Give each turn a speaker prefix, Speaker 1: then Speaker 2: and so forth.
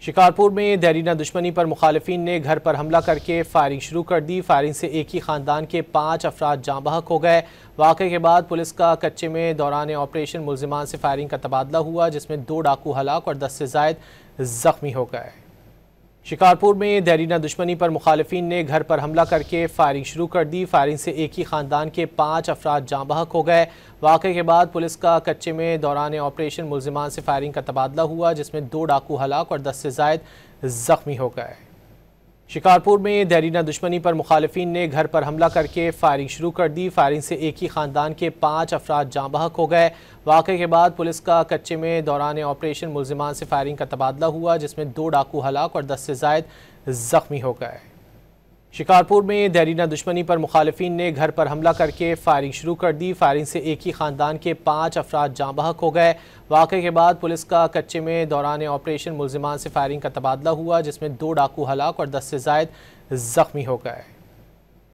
Speaker 1: शिकारपुर में देरीना दुश्मनी पर मुखालिफिन ने घर पर हमला करके फायरिंग शुरू कर दी। फायरिंग से एक ही खानदान के 5 अफराद जाँ बहक हो गए। वाक़े के बाद पुलिस का कच्चे में दौरान ऑपरेशन मुल्जिमान से फायरिंग का तबादला हुआ, जिसमें 2 डाकू हलाक और 10 से ज़ायद ज़ख्मी हो गए। शिकारपुर में देरीना दुश्मनी पर मुखालिफिन ने घर पर हमला करके फायरिंग शुरू कर दी। फायरिंग से एक ही खानदान के 5 अफराद जाँ बहक हो गए। वाक़े के बाद पुलिस का कच्चे में दौरान ऑपरेशन मुल्जिमान से फायरिंग का तबादला हुआ, जिसमें 2 डाकू हलाक और 10 से ज़ायद ज़ख्मी हो गए। शिकारपुर में देरीना दुश्मनी पर मुखालिफिन ने घर पर हमला करके फायरिंग शुरू कर दी। फायरिंग से एक ही खानदान के 5 अफराद जाँ बहक हो गए। वाक़े के बाद पुलिस का कच्चे में दौरान ऑपरेशन मुल्जिमान से फायरिंग का तबादला हुआ, जिसमें 2 डाकू हलाक और 10 से ज़ायद ज़ख्मी हो गए। शिकारपुर में देरीना दुश्मनी पर मुखालिफिन ने घर पर हमला करके फायरिंग शुरू कर दी। फायरिंग से एक ही खानदान के 5 अफराद जाँ बहक हो गए। वाक़े के बाद पुलिस का कच्चे में दौरान ऑपरेशन मुल्जिमान से फायरिंग का तबादला हुआ, जिसमें 2 डाकू हलाक और 10 से ज़ायद ज़ख्मी हो गए।